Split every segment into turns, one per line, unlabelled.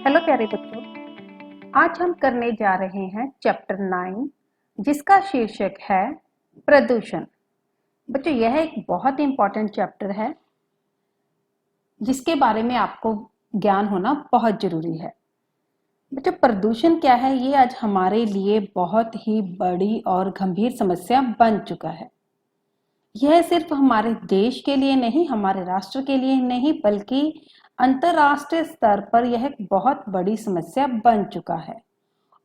Hello प्यारे बच्चों, आज हम करने जा रहे हैं चैप्टर 9 जिसका शीर्षक है प्रदूषण। बच्चों, यह एक बहुत इंपॉर्टेंट चैप्टर है जिसके बारे में आपको ज्ञान होना बहुत जरूरी है। बच्चों, प्रदूषण क्या है ये आज हमारे लिए बहुत ही बड़ी और गंभीर समस्या बन चुका है। यह सिर्फ हमारे देश के लिए नहीं, हमारे राष्ट्र के लिए नहीं, बल्कि अंतरराष्ट्रीय स्तर पर यह एक बहुत बड़ी समस्या बन चुका है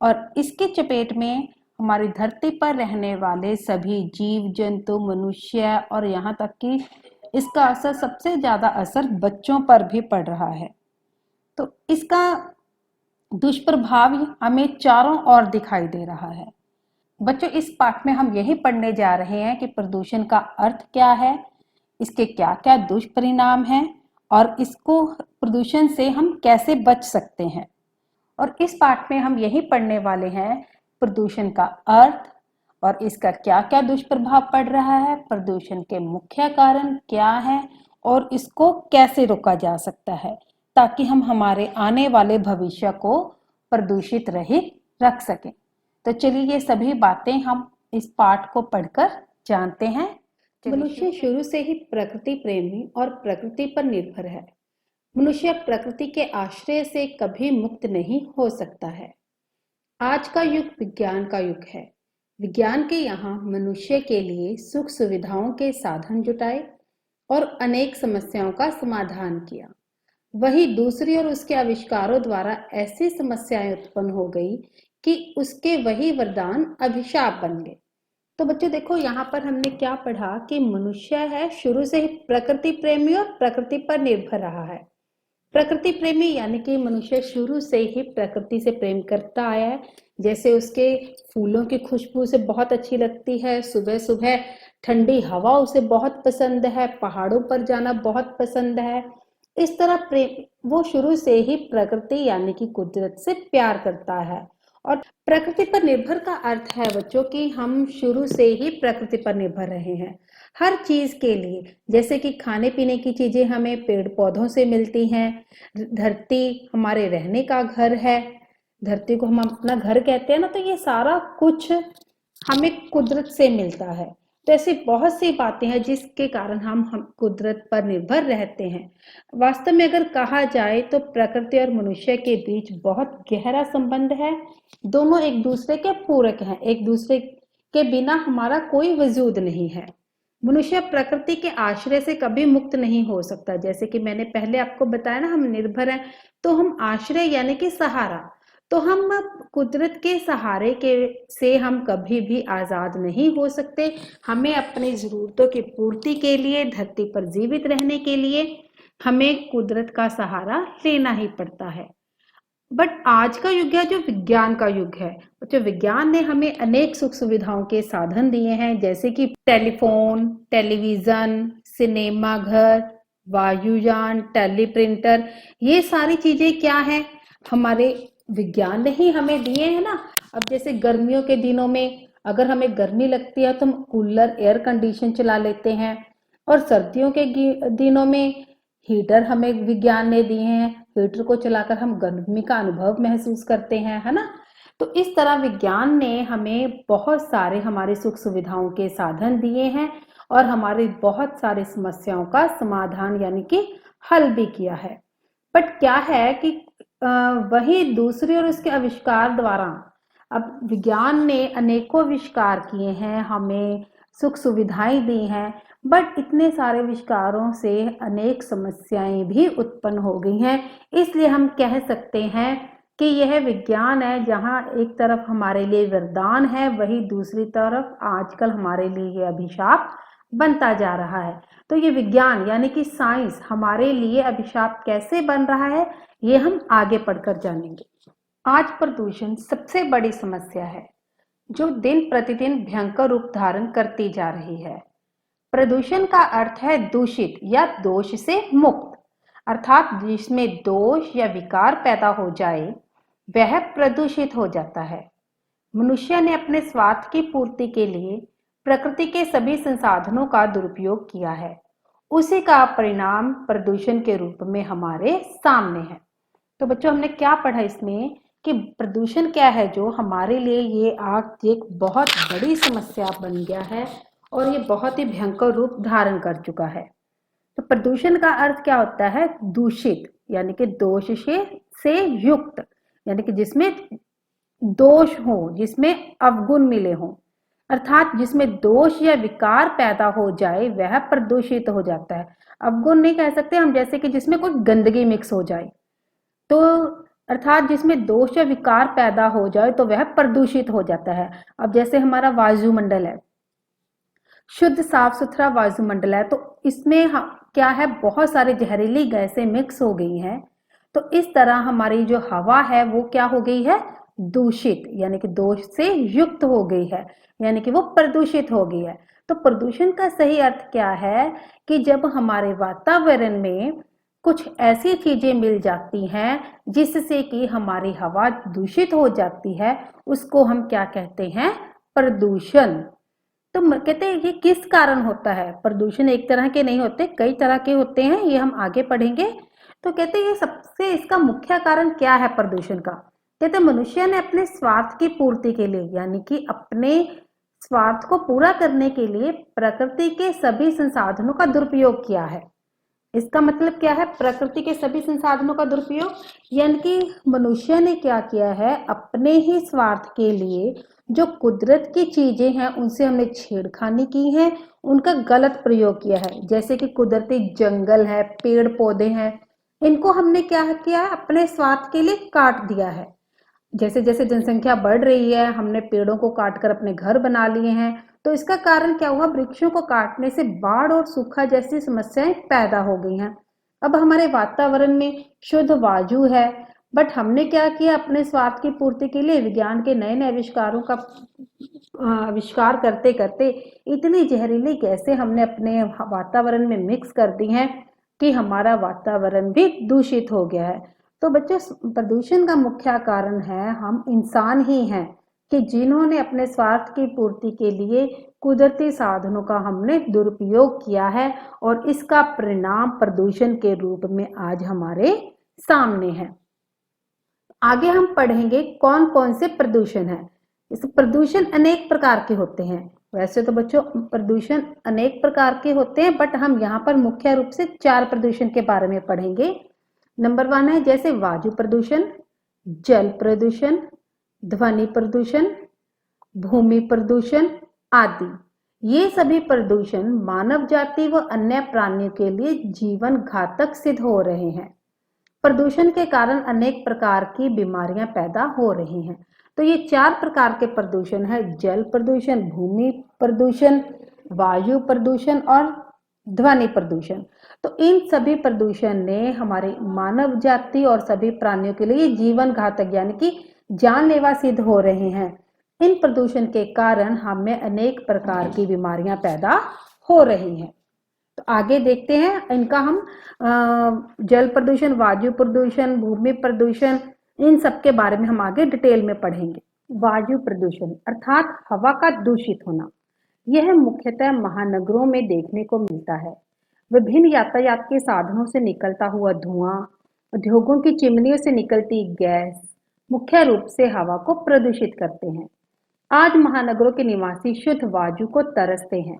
और इसके चपेट में हमारी धरती पर रहने वाले सभी जीव जंतु, मनुष्य और यहाँ तक कि इसका असर सबसे ज्यादा असर बच्चों पर भी पड़ रहा है। तो इसका दुष्प्रभाव हमें चारों ओर दिखाई दे रहा है। बच्चों, इस पाठ में हम यही पढ़ने जा रहे हैं कि प्रदूषण का अर्थ क्या है, इसके क्या क्या दुष्परिणाम हैं और इसको प्रदूषण से हम कैसे बच सकते हैं। और इस पाठ में हम यही पढ़ने वाले हैं प्रदूषण का अर्थ और इसका क्या क्या दुष्प्रभाव पड़ रहा है, प्रदूषण के मुख्य कारण क्या है और इसको कैसे रोका जा सकता है ताकि हम हमारे आने वाले भविष्य को प्रदूषित रहित रख सकें। तो चलिए ये सभी बातें हम इस पाठ को पढ़कर जानते हैं। मनुष्य शुरू से ही प्रकृति प्रेमी और प्रकृति पर निर्भर है। मनुष्य प्रकृति के आश्रय से कभी मुक्त नहीं हो सकता है। आज का युग विज्ञान का युग है। विज्ञान के यहाँ मनुष्य के लिए सुख सुविधाओं के साधन जुटाए और अनेक समस्याओं का समाधान किया। वही दूसरी ओर उसके आविष्कारों द्वारा ऐसी समस्याएं उत्पन्न हो गई कि उसके वही वरदान अभिशाप बन गए। तो बच्चों देखो, यहाँ पर हमने क्या पढ़ा कि मनुष्य है शुरू से ही प्रकृति प्रेमी और प्रकृति पर निर्भर रहा है। प्रकृति प्रेमी यानी कि मनुष्य शुरू से ही प्रकृति से प्रेम करता आया है। जैसे उसके फूलों की खुशबू उसे बहुत अच्छी लगती है, सुबह सुबह ठंडी हवा उसे बहुत पसंद है, पहाड़ों पर जाना बहुत पसंद है। इस तरह प्रेम वो शुरू से ही प्रकृति यानी कि कुदरत से प्यार करता है। और प्रकृति पर निर्भर का अर्थ है बच्चों कि हम शुरू से ही प्रकृति पर निर्भर रहे हैं हर चीज के लिए। जैसे कि खाने पीने की चीजें हमें पेड़ पौधों से मिलती हैं, धरती हमारे रहने का घर है, धरती को हम अपना घर कहते हैं ना, तो ये सारा कुछ हमें कुदरत से मिलता है। तो ऐसी बहुत सी बातें हैं जिसके कारण हम कुदरत पर निर्भर रहते हैं। वास्तव में अगर कहा जाए तो प्रकृति और मनुष्य के बीच बहुत गहरा संबंध है। दोनों एक दूसरे के पूरक हैं, एक दूसरे के बिना हमारा कोई वजूद नहीं है। मनुष्य प्रकृति के आश्रय से कभी मुक्त नहीं हो सकता। जैसे कि मैंने पहले आपको बताया ना, हम निर्भर हैं, तो हम आश्रय यानी कि सहारा, तो हम कुदरत के सहारे के से हम कभी भी आजाद नहीं हो सकते। हमें अपनी जरूरतों की पूर्ति के लिए, धरती पर जीवित रहने के लिए हमें कुदरत का सहारा लेना ही पड़ता है। बट आज का युग है जो विज्ञान का युग है। जो विज्ञान ने हमें अनेक सुख सुविधाओं के साधन दिए हैं, जैसे कि टेलीफोन, टेलीविजन, सिनेमा घर, वायुयान, टेलीप्रिंटर, ये सारी चीजें क्या है, हमारे विज्ञान ने ही हमें दिए हैं ना। अब जैसे गर्मियों के दिनों में अगर हमें गर्मी लगती है तो हम कूलर, एयर कंडीशन चला लेते हैं, और सर्दियों के दिनों में हीटर हमें विज्ञान ने दिए हैं। हीटर को चलाकर हम गर्मी का अनुभव महसूस करते हैं, है ना। तो इस तरह विज्ञान ने हमें बहुत सारे हमारी सुख सुविधाओं के साधन दिए हैं और हमारी बहुत सारी समस्याओं का समाधान यानी कि हल भी किया है। बट क्या है कि वही दूसरी ओर उसके आविष्कार द्वारा, अब विज्ञान ने अनेकों आविष्कार किए हैं, हमें सुख सुविधाएं दी हैं, बट इतने सारे आविष्कारों से अनेक समस्याएं भी उत्पन्न हो गई हैं। इसलिए हम कह सकते हैं कि यह विज्ञान है जहां एक तरफ हमारे लिए वरदान है, वही दूसरी तरफ आजकल हमारे लिए यह अभिशाप बनता जा रहा है। तो ये विज्ञान यानी कि साइंस हमारे लिए अभिशाप कैसे बन रहा है, ये हम आगे पढ़कर जानेंगे। आज प्रदूषण सबसे बड़ी समस्या है जो दिन प्रतिदिन भयंकर रूप धारण करती जा रही है। प्रदूषण का अर्थ है दूषित या दोष से मुक्त, अर्थात जिसमें दोष या विकार पैदा हो जाए वह प्रदूषित हो जाता है। मनुष्य ने अपने स्वार्थ की पूर्ति के लिए प्रकृति के सभी संसाधनों का दुरुपयोग किया है। उसी का परिणाम प्रदूषण के रूप में हमारे सामने है। तो बच्चों हमने क्या पढ़ा इसमें कि प्रदूषण क्या है, जो हमारे लिए ये आज एक बहुत बड़ी समस्या बन गया है और ये बहुत ही भयंकर रूप धारण कर चुका है। तो प्रदूषण का अर्थ क्या होता है? दूषित, यानी कि दोष से युक्त, यानी कि जिसमें दोष हो, जिसमें अवगुण मिले हों, अर्थात जिसमें दोष या विकार पैदा हो जाए वह प्रदूषित हो जाता है। अवगुण नहीं कह सकते हम, जैसे कि जिसमें कोई गंदगी मिक्स हो जाए, तो अर्थात जिसमें दोष या विकार पैदा हो जाए तो वह प्रदूषित हो जाता है। अब जैसे हमारा वायुमंडल है, शुद्ध साफ सुथरा वायुमंडल है, तो इसमें क्या है, बहुत सारे जहरीली गैसें मिक्स हो गई हैं। तो इस तरह हमारी जो हवा है वो क्या हो गई है? दूषित, यानी कि दोष से युक्त हो गई है, यानी कि वो प्रदूषित हो गई है। तो प्रदूषण का सही अर्थ क्या है कि जब हमारे वातावरण में कुछ ऐसी चीजें मिल जाती हैं जिससे कि हमारी हवा दूषित हो जाती है, उसको हम क्या कहते हैं? प्रदूषण। तो कहते हैं ये किस कारण होता है? प्रदूषण एक तरह के नहीं होते, कई तरह के होते हैं, ये हम आगे पढ़ेंगे। तो कहते हैं ये सबसे इसका मुख्य कारण क्या है प्रदूषण का? कहते हैं मनुष्य ने अपने स्वार्थ की पूर्ति के लिए, यानी कि अपने स्वार्थ को पूरा करने के लिए प्रकृति के सभी संसाधनों का दुरुपयोग किया है। इसका मतलब क्या है? प्रकृति के सभी संसाधनों का दुरुपयोग, यानी कि मनुष्य ने क्या किया है, अपने ही स्वार्थ के लिए जो कुदरत की चीजें हैं उनसे हमने छेड़खानी की है, उनका गलत प्रयोग किया है। जैसे कि कुदरती जंगल है, पेड़ पौधे हैं, इनको हमने क्या किया है? अपने स्वार्थ के लिए काट दिया है। जैसे जैसे जनसंख्या बढ़ रही है, हमने पेड़ों को काटकर अपने घर बना लिए हैं। तो इसका कारण क्या हुआ? वृक्षों को काटने से बाढ़ और सूखा जैसी समस्याएं पैदा हो गई हैं। अब हमारे वातावरण में शुद्ध वायु है, बट हमने क्या किया? अपने स्वार्थ की पूर्ति के लिए विज्ञान के नए नए आविष्कारों का आविष्कार करते करते इतनी जहरीली गैसें हमने अपने वातावरण में मिक्स कर दी हैं कि हमारा वातावरण भी दूषित हो गया है। तो बच्चों, प्रदूषण का मुख्य कारण है हम इंसान ही हैं कि जिन्होंने अपने स्वार्थ की पूर्ति के लिए कुदरती साधनों का हमने दुरुपयोग किया है, और इसका परिणाम प्रदूषण के रूप में आज हमारे सामने है। आगे हम पढ़ेंगे कौन कौन से प्रदूषण है। इस प्रदूषण अनेक प्रकार के होते हैं। वैसे तो बच्चों प्रदूषण अनेक प्रकार के होते हैं, बट हम यहाँ पर मुख्य रूप से 4 प्रदूषण के बारे में पढ़ेंगे। नंबर 1 है जैसे वायु प्रदूषण, जल प्रदूषण, ध्वनि प्रदूषण, भूमि प्रदूषण आदि। ये सभी प्रदूषण मानव जाति व अन्य प्राणियों के लिए जीवन घातक सिद्ध हो रहे हैं। प्रदूषण के कारण अनेक प्रकार की बीमारियां पैदा हो रही हैं। तो ये 4 प्रकार के प्रदूषण है: जल प्रदूषण, भूमि प्रदूषण, वायु प्रदूषण और ध्वनि प्रदूषण। तो इन सभी प्रदूषण ने हमारे मानव जाति और सभी प्राणियों के लिए जीवन घातक यानी कि जानलेवा सिद्ध हो रहे हैं। इन प्रदूषण के कारण हमें अनेक प्रकार की बीमारियां पैदा हो रही हैं। तो आगे देखते हैं इनका हम जल प्रदूषण, वायु प्रदूषण, भूमि प्रदूषण, इन सब के बारे में हम आगे डिटेल में पढ़ेंगे। वायु प्रदूषण अर्थात हवा का दूषित होना, यह मुख्यतः महानगरों में देखने को मिलता है। विभिन्न यातायात के साधनों से निकलता हुआ धुआं, उद्योगों की चिमनियों से निकलती गैस मुख्य रूप से हवा को प्रदूषित करते हैं। आज महानगरों के निवासी शुद्ध वायु को तरसते हैं।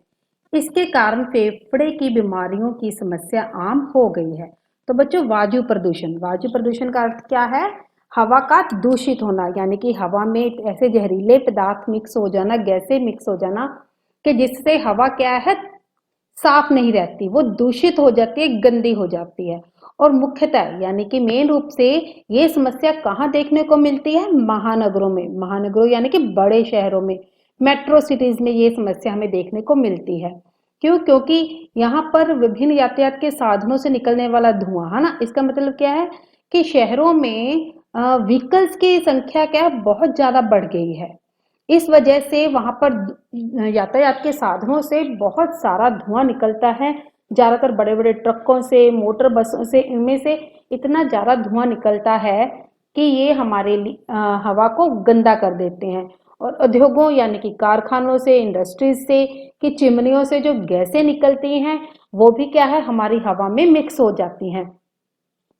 इसके कारण फेफड़े की बीमारियों की समस्या आम हो गई है। तो बच्चों, वायु प्रदूषण का अर्थ क्या है? हवा का दूषित होना, यानी कि हवा में ऐसे जहरीले पदार्थ मिक्स हो जाना, गैसें मिक्स हो जाना कि जिससे हवा क्या है, साफ नहीं रहती, वो दूषित हो जाती है, गंदी हो जाती है। और मुख्यतः यानी कि मेन रूप से ये समस्या कहाँ देखने को मिलती है? महानगरों में। महानगरों यानी कि बड़े शहरों में, मेट्रो सिटीज में ये समस्या हमें देखने को मिलती है। क्यों? क्योंकि यहाँ पर विभिन्न यातायात के साधनों से निकलने वाला धुआं है ना, इसका मतलब क्या है कि शहरों में व्हीकल्स की संख्या क्या है, बहुत ज्यादा बढ़ गई है। इस वजह से वहां पर यातायात के साधनों से बहुत सारा धुआं निकलता है। ज्यादातर बड़े बड़े ट्रकों से, मोटर बसों से, इनमें से इतना ज्यादा धुआं निकलता है कि ये हमारे हवा को गंदा कर देते हैं। और उद्योगों यानी कि कारखानों से, इंडस्ट्रीज से, कि चिमनियों से जो गैसें निकलती हैं वो भी क्या है, हमारी हवा में मिक्स हो जाती हैं।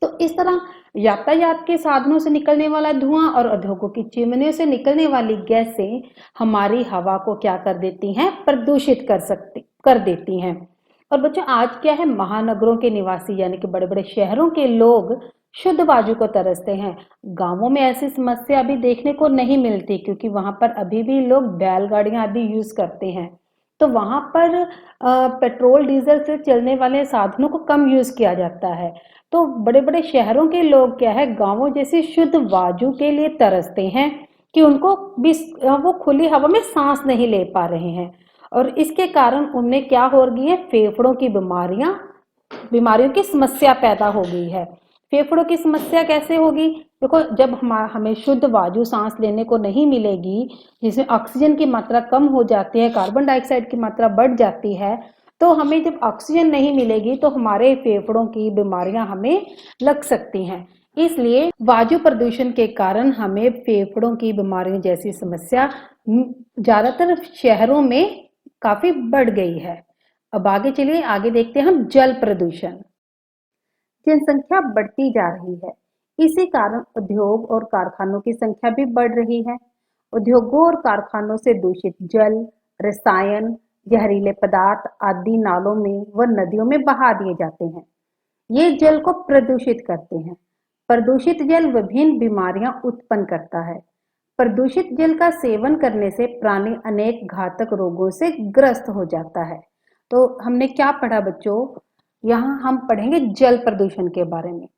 तो इस तरह यातायात के साधनों से निकलने वाला धुआं और उद्योगों की चिमनियों से निकलने वाली गैसें हमारी हवा को क्या कर देती हैं, प्रदूषित कर देती हैं। और बच्चों आज क्या है, महानगरों के निवासी यानी कि बड़े बड़े शहरों के लोग शुद्ध वायु को तरसते हैं। गांवों में ऐसी समस्या अभी देखने को नहीं मिलती क्योंकि वहां पर अभी भी लोग बैलगाड़ियां आदि यूज करते हैं। तो वहां पर पेट्रोल डीजल से चलने वाले साधनों को कम यूज किया जाता है। तो बड़े बड़े शहरों के लोग क्या है, गांवों जैसी शुद्ध वायु के लिए तरसते हैं कि उनको भी वो खुली हवा में सांस नहीं ले पा रहे हैं। और इसके कारण उनमें क्या हो रही है, फेफड़ों की बीमारियों की समस्या पैदा हो गई है। फेफड़ों की समस्या कैसे होगी, देखो जब हमें शुद्ध वायु सांस लेने को नहीं मिलेगी, जिसमें ऑक्सीजन की मात्रा कम हो जाती है, कार्बन डाइऑक्साइड की मात्रा बढ़ जाती है, तो हमें जब ऑक्सीजन नहीं मिलेगी तो हमारे फेफड़ों की बीमारियां हमें लग सकती हैं। इसलिए वायु प्रदूषण के कारण हमें फेफड़ों की बीमारियों जैसी समस्या ज्यादातर शहरों में काफी बढ़ गई है। अब आगे चलिए, आगे देखते हैं हम जल प्रदूषण। जनसंख्या बढ़ती जा रही है, इसी कारण उद्योग और कारखानों की संख्या भी बढ़ रही है। उद्योगों और कारखानों से दूषित जल, रसायन, जहरीले पदार्थ आदि नालों में व नदियों में बहा दिए जाते हैं। ये जल को प्रदूषित करते हैं। प्रदूषित जल विभिन्न बीमारियां उत्पन्न करता है। प्रदूषित जल का सेवन करने से प्राणी अनेक घातक रोगों से ग्रस्त हो जाता है। तो हमने क्या पढ़ा बच्चों, यहाँ हम पढ़ेंगे जल प्रदूषण के बारे में।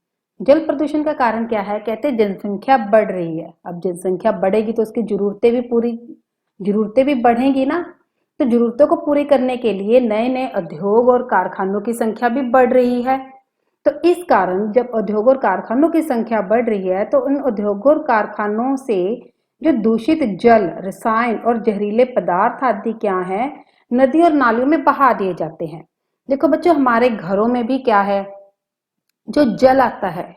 जल प्रदूषण का कारण क्या है, कहते हैं जनसंख्या बढ़ रही है। अब जनसंख्या बढ़ेगी तो उसकी जरूरतें भी बढ़ेंगी ना। तो जरूरतों को पूरी करने के लिए नए नए उद्योग और कारखानों की संख्या भी बढ़ रही है। तो इस कारण जब उद्योग और कारखानों की संख्या बढ़ रही है तो उन उद्योगों और कारखानों से जो दूषित जल, रसायन और जहरीले पदार्थ आदि क्या है, नदी और नालियों में बहा दिए जाते हैं। देखो बच्चों, हमारे घरों में भी क्या है, जो जल आता है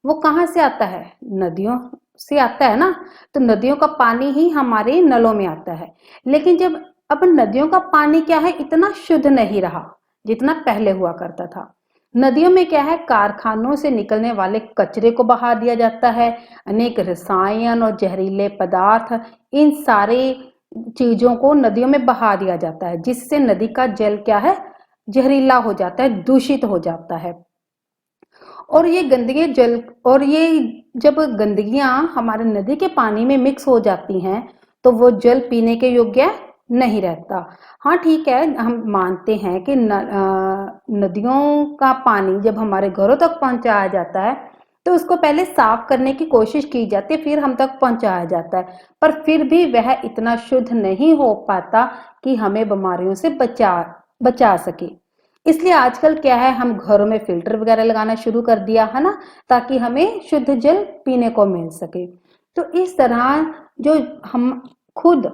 वो कहाँ से आता है, नदियों से आता है ना। तो नदियों का पानी ही हमारे नलों में आता है। लेकिन जब अब नदियों का पानी क्या है, इतना शुद्ध नहीं रहा जितना पहले हुआ करता था। नदियों में क्या है, कारखानों से निकलने वाले कचरे को बहा दिया जाता है। अनेक रसायन और जहरीले पदार्थ, इन सारे चीजों को नदियों में बहा दिया जाता है, जिससे नदी का जल क्या है, जहरीला हो जाता है, दूषित हो जाता है। और ये गंदगी जल और ये जब गंदगियां हमारे नदी के पानी में मिक्स हो जाती हैं तो वो जल पीने के योग्य नहीं रहता। हाँ ठीक है, हम मानते हैं कि नदियों का पानी जब हमारे घरों तक पहुंचाया जाता है तो उसको पहले साफ करने की कोशिश की जाती है, फिर हम तक पहुंचाया जाता है, पर फिर भी वह इतना शुद्ध नहीं हो पाता कि हमें बीमारियों से बचा सके। इसलिए आजकल क्या है, हम घरों में फिल्टर वगैरह लगाना शुरू कर दिया है ना, ताकि हमें शुद्ध जल पीने को मिल सके। तो इस तरह जो हम खुद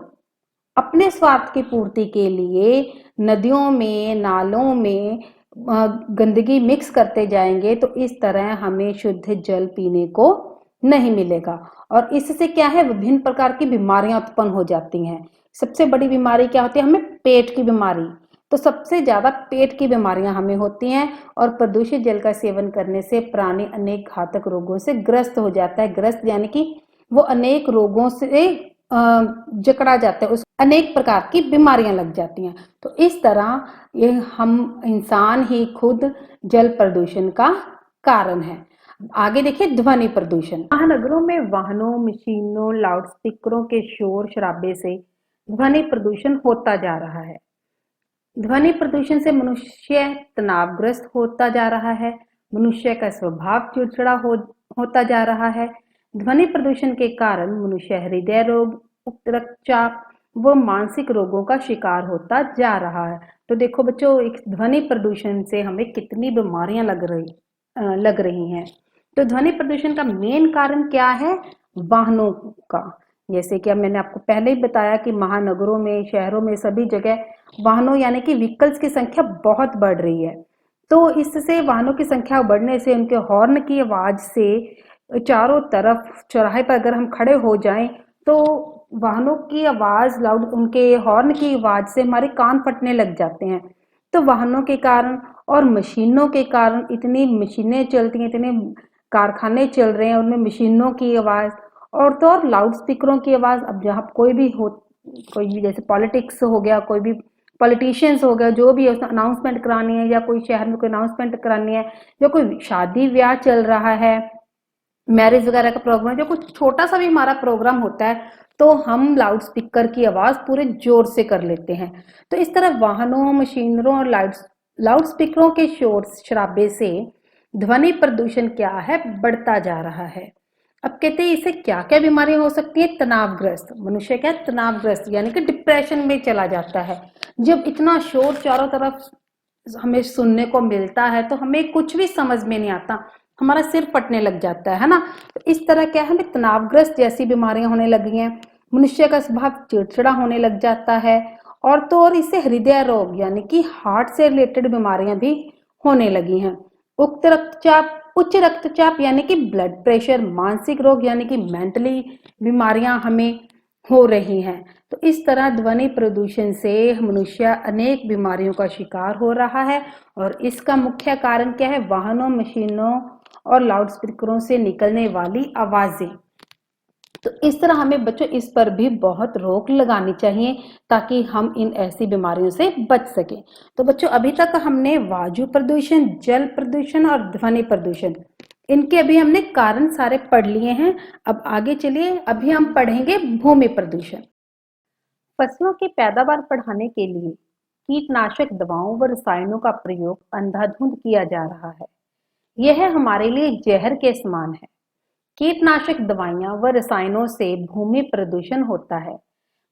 अपने स्वार्थ की पूर्ति के लिए नदियों में, नालों में गंदगी मिक्स करते जाएंगे तो इस तरह हमें शुद्ध जल पीने को नहीं मिलेगा। और इससे क्या है, विभिन्न प्रकार की बीमारियां उत्पन्न हो जाती हैं। सबसे बड़ी बीमारी क्या होती है, हमें पेट की बीमारी। तो सबसे ज्यादा पेट की बीमारियां हमें होती हैं। और प्रदूषित जल का सेवन करने से प्राणी अनेक घातक रोगों से ग्रस्त हो जाता है। ग्रस्त यानी कि वो अनेक रोगों से जकड़ा जाता है, उस अनेक प्रकार की बीमारियां लग जाती हैं। तो इस तरह ये हम इंसान ही खुद जल प्रदूषण का कारण है। आगे देखिए, ध्वनि प्रदूषण। महानगरों में वाहनों, मशीनों, लाउडस्पीकरों के शोर शराबे से ध्वनि प्रदूषण होता जा रहा है। ध्वनि प्रदूषण से मनुष्य तनावग्रस्त होता जा रहा है। मनुष्य का स्वभाव चिड़चिड़ा होता जा रहा है। ध्वनि प्रदूषण के कारण मनुष्य हृदय रोग, उच्च रक्तचाप व मानसिक रोगों का शिकार होता जा रहा है। तो देखो बच्चों, एक ध्वनि प्रदूषण से हमें कितनी बीमारियां लग रही हैं। तो ध्वनि प्रदूषण का मेन कारण क्या है, वाहनों का। जैसे कि मैंने आपको पहले ही बताया कि महानगरों में, शहरों में, सभी जगह वाहनों यानी कि व्हीकल्स की संख्या बहुत बढ़ रही है। तो इससे वाहनों की संख्या बढ़ने से उनके हॉर्न की आवाज से चारों तरफ चौराहे पर अगर हम खड़े हो जाएं तो वाहनों की आवाज, लाउड उनके हॉर्न की आवाज से हमारे कान फटने लग जाते हैं। तो वाहनों के कारण और मशीनों के कारण, इतनी मशीनें चलती हैं, इतने कारखाने चल रहे हैं उनमें मशीनों की आवाज़, और तो और लाउड स्पीकरों की आवाज़। अब जहाँ कोई भी जैसे पॉलिटिक्स हो गया, कोई भी पॉलिटिशियंस हो गया, जो भी अनाउंसमेंट करानी है या कोई शहर में कोई अनाउंसमेंट करानी है, या कोई शादी ब्याह चल रहा है, मैरिज वगैरह का प्रोग्राम, जो कुछ छोटा सा भी हमारा प्रोग्राम होता है, तो हम लाउड स्पीकर की आवाज़ पूरे जोर से कर लेते हैं। तो इस तरह वाहनों, मशीनरों और लाउड स्पीकरों के शोर शराबे से ध्वनि प्रदूषण क्या है, बढ़ता जा रहा है। अब कहते हैं इससे क्या क्या बीमारियां हो सकती है। तनावग्रस्त मनुष्य क्या तनावग्रस्त यानी कि डिप्रेशन में चला जाता है। जब इतना शोर चारों तरफ हमें सुनने को मिलता है तो हमें कुछ भी समझ में नहीं आता, हमारा सिर फटने लग जाता है ना। तो इस तरह क्या है, हमें तनावग्रस्त जैसी बीमारियां होने लगी हैं। मनुष्य का स्वभाव चिड़चिड़ा होने लग जाता है, और तो और इससे हृदय रोग यानी कि हार्ट से रिलेटेड बीमारियां भी होने लगी हैं। उच्च रक्तचाप यानी कि ब्लड प्रेशर, मानसिक रोग यानी कि मेंटली बीमारियां हमें हो रही हैं। तो इस तरह ध्वनि प्रदूषण से मनुष्य अनेक बीमारियों का शिकार हो रहा है, और इसका मुख्य कारण क्या है, वाहनों, मशीनों और लाउड स्पीकरों से निकलने वाली आवाजें। तो इस तरह हमें बच्चों इस पर भी बहुत रोक लगानी चाहिए ताकि हम इन ऐसी बीमारियों से बच सके। तो बच्चों अभी तक हमने वायु प्रदूषण, जल प्रदूषण और ध्वनि प्रदूषण, इनके अभी हमने कारण सारे पढ़ लिए हैं। अब आगे चलिए, अभी हम पढ़ेंगे भूमि प्रदूषण। फसलों की पैदावार बढ़ाने के लिए कीटनाशक दवाओं व रसायनों का प्रयोग अंधाधुंध किया जा रहा है। यह हमारे लिए जहर के समान है। कीटनाशक दवाइयां व रसायनों से भूमि प्रदूषण होता है।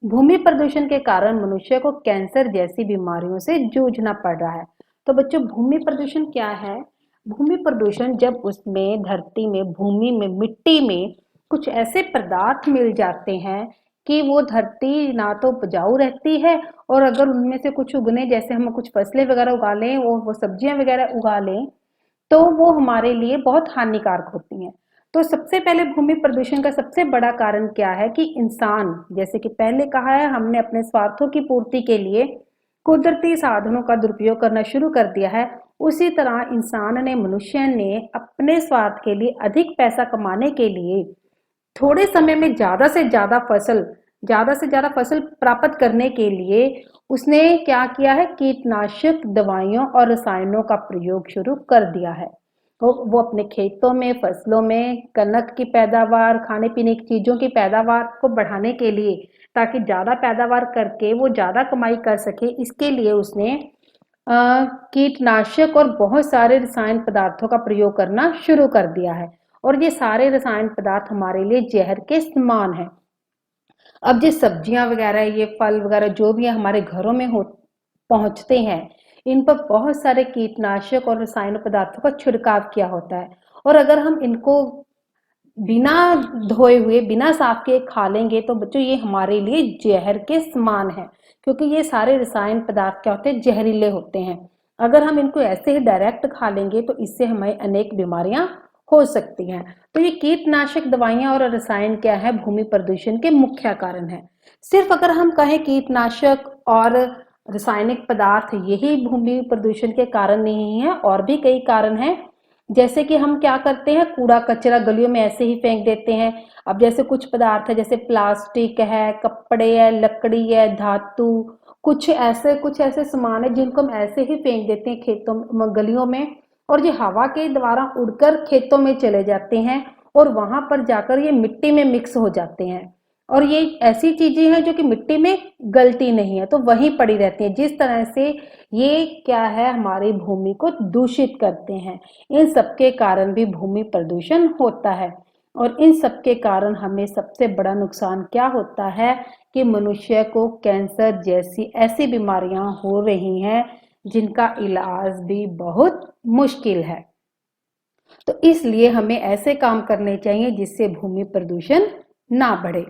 भूमि प्रदूषण के कारण मनुष्य को कैंसर जैसी बीमारियों से जूझना पड़ रहा है। तो बच्चों भूमि प्रदूषण क्या है? भूमि प्रदूषण जब उसमें धरती में, भूमि में, मिट्टी में कुछ ऐसे पदार्थ मिल जाते हैं कि वो धरती ना तो उपजाऊ रहती है, और अगर उनमें से कुछ उगने, जैसे हम कुछ फसलें वगैरह उगा लें, वो सब्जियां वगैरह उगा लें, तो वो हमारे लिए बहुत हानिकारक होती हैं। तो सबसे पहले भूमि प्रदूषण का सबसे बड़ा कारण क्या है कि इंसान, जैसे कि पहले कहा है, हमने अपने स्वार्थों की पूर्ति के लिए कुदरती साधनों का दुरुपयोग करना शुरू कर दिया है। उसी तरह मनुष्य ने अपने स्वार्थ के लिए, अधिक पैसा कमाने के लिए, थोड़े समय में ज्यादा से ज्यादा फसल प्राप्त करने के लिए उसने क्या किया है, कीटनाशक दवाइयों और रसायनों का प्रयोग शुरू कर दिया है। तो वो अपने खेतों में, फसलों में, कनक की पैदावार, खाने पीने की चीजों की पैदावार को बढ़ाने के लिए, ताकि ज्यादा पैदावार करके वो ज्यादा कमाई कर सके, इसके लिए उसने कीटनाशक और बहुत सारे रसायन पदार्थों का प्रयोग करना शुरू कर दिया है, और ये सारे रसायन पदार्थ हमारे लिए जहर के समान है। अब ये सब्जियां वगैरह, ये फल वगैरह जो भी हमारे घरों में पहुंचते हैं, इन पर बहुत सारे कीटनाशक और रसायन पदार्थों का छिड़काव किया होता है, और अगर हम इनको बिना धोए हुए, बिना साफ किए खा लेंगे तो बच्चों ये हमारे लिए जहर के समान है, क्योंकि ये सारे रसायन पदार्थ क्या होते हैं, जहरीले होते हैं। अगर हम इनको ऐसे ही डायरेक्ट खा लेंगे तो इससे हमें अनेक बीमारियां हो सकती हैं। तो ये कीटनाशक दवाइयां और रसायन क्या है, भूमि प्रदूषण के मुख्य कारण है। सिर्फ अगर हम कहें कीटनाशक और रासायनिक पदार्थ यही भूमि प्रदूषण के कारण नहीं है, और भी कई कारण हैं। जैसे कि हम क्या करते हैं, कूड़ा कचरा गलियों में ऐसे ही फेंक देते हैं। अब जैसे कुछ पदार्थ है, जैसे प्लास्टिक है, कपड़े है, लकड़ी है, धातु, कुछ ऐसे सामान है जिनको हम ऐसे ही फेंक देते हैं खेतों में, गलियों में, और ये हवा के द्वारा उड़कर खेतों में चले जाते हैं, और वहां पर जाकर ये मिट्टी में मिक्स हो जाते हैं। और ये ऐसी चीजें हैं जो कि मिट्टी में गलती नहीं है, तो वहीं पड़ी रहती है। जिस तरह से ये क्या है, हमारी भूमि को दूषित करते हैं। इन सबके कारण भी भूमि प्रदूषण होता है, और इन सबके कारण हमें सबसे बड़ा नुकसान क्या होता है कि मनुष्य को कैंसर जैसी ऐसी बीमारियां हो रही हैं जिनका इलाज भी बहुत मुश्किल है। तो इसलिए हमें ऐसे काम करने चाहिए जिससे भूमि प्रदूषण ना बढ़े।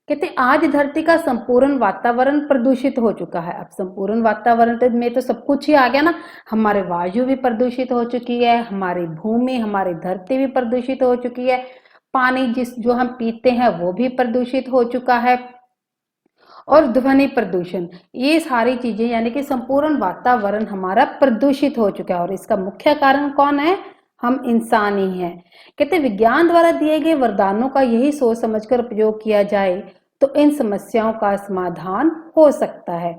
कहते आज धरती का संपूर्ण वातावरण प्रदूषित हो चुका है। अब संपूर्ण वातावरण में तो सब कुछ ही आ गया ना, हमारे वायु भी प्रदूषित हो चुकी है, हमारी भूमि, हमारी धरती भी प्रदूषित हो चुकी है, पानी जो हम पीते हैं वो भी प्रदूषित हो चुका है, और ध्वनि प्रदूषण, ये सारी चीजें यानी कि संपूर्ण वातावरण हमारा प्रदूषित हो चुका है। और इसका मुख्य कारण कौन है? हम इंसान ही हैं। कहते विज्ञान द्वारा दिए गए वरदानों का यही सोच समझकर उपयोग किया जाए तो इन समस्याओं का समाधान हो सकता है।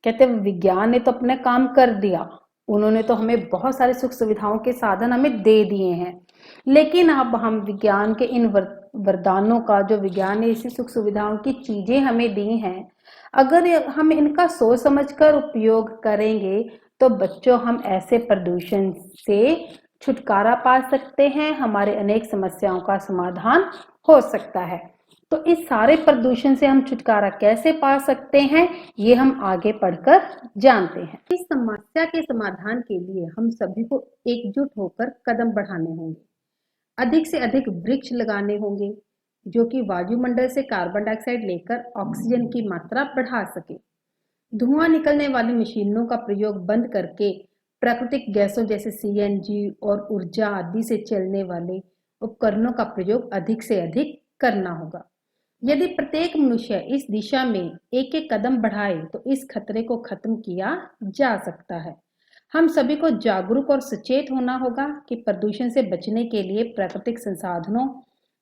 कहते विज्ञान ने तो अपना काम कर दिया, उन्होंने तो हमें बहुत सारे सुख सुविधाओं के साधन हमें दे दिए हैं, लेकिन अब हम विज्ञान के इन वरदानों का, जो विज्ञान ने इसी सुख सुविधाओं की चीजें हमें दी हैं, अगर हम इनका सोच समझकर उपयोग करेंगे तो बच्चों हम ऐसे प्रदूषण से छुटकारा पा सकते हैं, हमारे अनेक समस्याओं का समाधान हो सकता है। तो इस सारे प्रदूषण से हम छुटकारा कैसे पा सकते हैं, ये हम आगे पढ़कर जानते हैं। इस समस्या के समाधान के लिए हम सभी को एकजुट होकर कदम बढ़ाने होंगे। अधिक से अधिक वृक्ष लगाने होंगे जो कि वायुमंडल से कार्बन डाइऑक्साइड लेकर ऑक्सीजन की मात्रा बढ़ा सके। धुआं निकलने वाली मशीनों का प्रयोग बंद करके प्राकृतिक गैसों जैसे सीएनजी और ऊर्जा आदि से चलने वाले उपकरणों का प्रयोग अधिक से अधिक करना होगा। यदि प्रत्येक मनुष्य इस दिशा में एक एक कदम बढ़ाए तो इस खतरे को खत्म किया जा सकता है। हम सभी को जागरूक और सचेत होना होगा कि प्रदूषण से बचने के लिए प्राकृतिक संसाधनों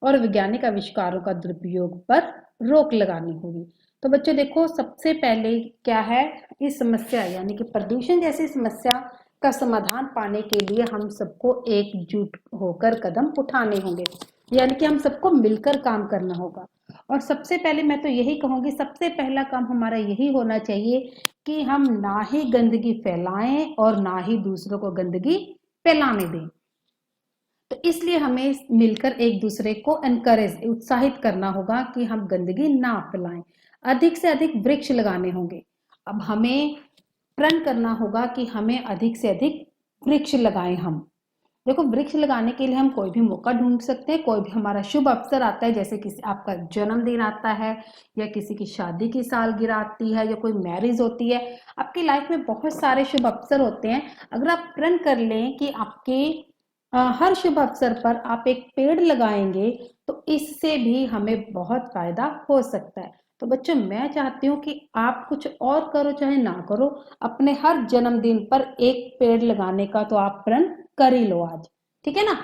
और वैज्ञानिक आविष्कारों का दुरुपयोग पर रोक लगानी होगी। तो बच्चों देखो, सबसे पहले क्या है, इस समस्या यानी कि प्रदूषण जैसी समस्या का समाधान पाने के लिए हम सबको एकजुट होकर कदम उठाने होंगे, यानी कि हम सबको मिलकर काम करना होगा। और सबसे पहले मैं तो यही कहूँगी, सबसे पहला काम हमारा यही होना चाहिए कि हम ना ही गंदगी फैलाएं और ना ही दूसरों को गंदगी फैलाने दें। तो इसलिए हमें मिलकर एक दूसरे को एनकरेज, उत्साहित करना होगा कि हम गंदगी ना फैलाएं। अधिक से अधिक वृक्ष लगाने होंगे। अब हमें प्रण करना होगा कि हमें अधिक से अधिक वृक्ष लगाएं हम। देखो, वृक्ष लगाने के लिए हम कोई भी मौका ढूंढ सकते हैं। कोई भी हमारा शुभ अवसर आता है, जैसे किसी आपका जन्मदिन आता है या किसी की शादी की सालगिरह आती है या कोई मैरिज होती है, आपकी लाइफ में बहुत सारे शुभ अवसर होते हैं। अगर आप प्रण कर लें कि आपके हर शुभ अवसर पर आप एक पेड़ लगाएंगे तो इससे भी हमें बहुत फायदा हो सकता है। तो बच्चों, मैं चाहती हूँ कि आप कुछ और करो चाहे ना करो, अपने हर जन्मदिन पर एक पेड़ लगाने का तो आप प्रण कर ही लो आज, ठीक है ना।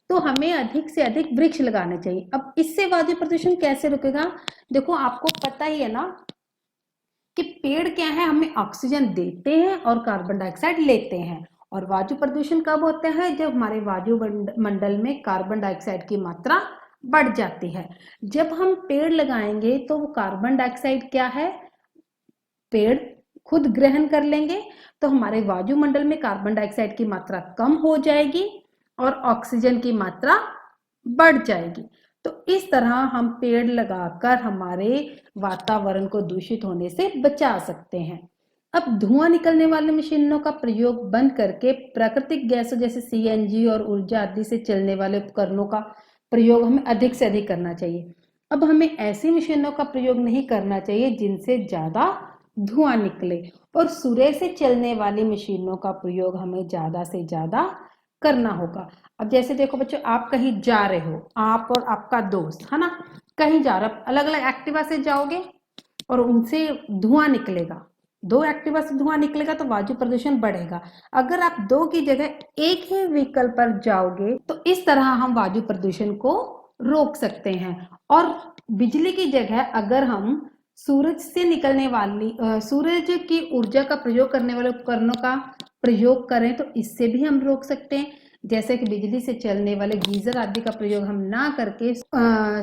तो हमें अधिक से अधिक वृक्ष लगाने चाहिए। अब इससे वायु प्रदूषण कैसे रुकेगा? देखो, आपको पता ही है ना कि पेड़ क्या है, हमें ऑक्सीजन देते हैं और कार्बन डाइऑक्साइड लेते हैं। और वायु प्रदूषण कब होता है? जब हमारे वायुमंडल में कार्बन डाइऑक्साइड की मात्रा बढ़ जाती है। जब हम पेड़ लगाएंगे तो वो कार्बन डाइऑक्साइड क्या है, पेड़ खुद ग्रहण कर लेंगे, तो हमारे वायुमंडल में कार्बन डाइऑक्साइड की मात्रा कम हो जाएगी और ऑक्सीजन की मात्रा बढ़ जाएगी। तो इस तरह हम पेड़ लगाकर हमारे वातावरण को दूषित होने से बचा सकते हैं। अब धुआं निकलने वाली मशीनों का प्रयोग बंद करके प्राकृतिक गैसों जैसे सीएनजी और ऊर्जा आदि से चलने वाले उपकरणों का प्रयोग हमें अधिक से अधिक करना चाहिए। अब हमें ऐसी मशीनों का प्रयोग नहीं करना चाहिए जिनसे ज्यादा धुआं निकले, और सूर्य से चलने वाली मशीनों का प्रयोग हमें ज्यादा से ज्यादा करना होगा। अब जैसे देखो बच्चों, आप कहीं जा रहे हो, आप और आपका दोस्त है ना, कहीं जा रहे हो, अलग अलग एक्टिवा से जाओगे और उनसे धुआं निकलेगा, दो एक्टिवा से धुआं निकलेगा तो वायु प्रदूषण बढ़ेगा। अगर आप दो की जगह एक ही व्हीकल पर जाओगे तो इस तरह हम वायु प्रदूषण को रोक सकते हैं। और बिजली की जगह अगर हम सूरज से निकलने वाली सूरज की ऊर्जा का प्रयोग करने वाले उपकरणों का प्रयोग करें तो इससे भी हम रोक सकते हैं। जैसे कि बिजली से चलने वाले गीजर आदि का प्रयोग हम ना करके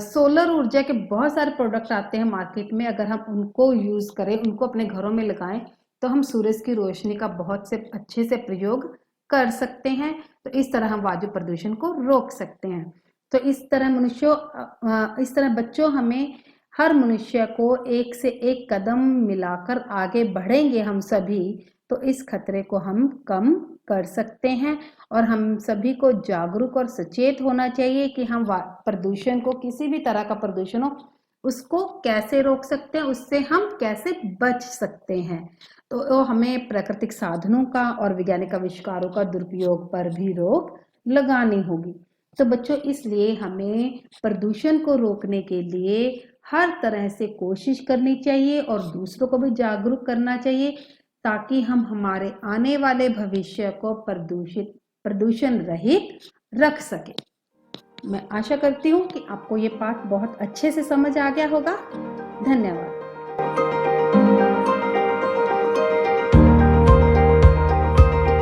सोलर ऊर्जा के बहुत सारे प्रोडक्ट आते हैं मार्केट में, अगर हम उनको यूज करें, उनको अपने घरों में लगाएं तो हम सूरज की रोशनी का बहुत से अच्छे से प्रयोग कर सकते हैं। तो इस तरह हम वायु प्रदूषण को रोक सकते हैं। तो इस तरह बच्चों, हमें हर मनुष्य को एक से एक कदम मिलाकर आगे बढ़ेंगे हम सभी तो इस खतरे को हम कम कर सकते हैं। और हम सभी को जागरूक और सचेत होना चाहिए कि हम प्रदूषण को, किसी भी तरह का प्रदूषण हो, उसको कैसे रोक सकते हैं, उससे हम कैसे बच सकते हैं। तो हमें प्राकृतिक साधनों का और वैज्ञानिक आविष्कारों का दुरुपयोग पर भी रोक लगानी होगी। तो बच्चों, इसलिए हमें प्रदूषण को रोकने के लिए हर तरह से कोशिश करनी चाहिए और दूसरों को भी जागरूक करना चाहिए, ताकि हम हमारे आने वाले भविष्य को प्रदूषण रहित रख सके। मैं आशा करती हूँ कि आपको ये पाठ बहुत अच्छे से समझ आ गया होगा। धन्यवाद।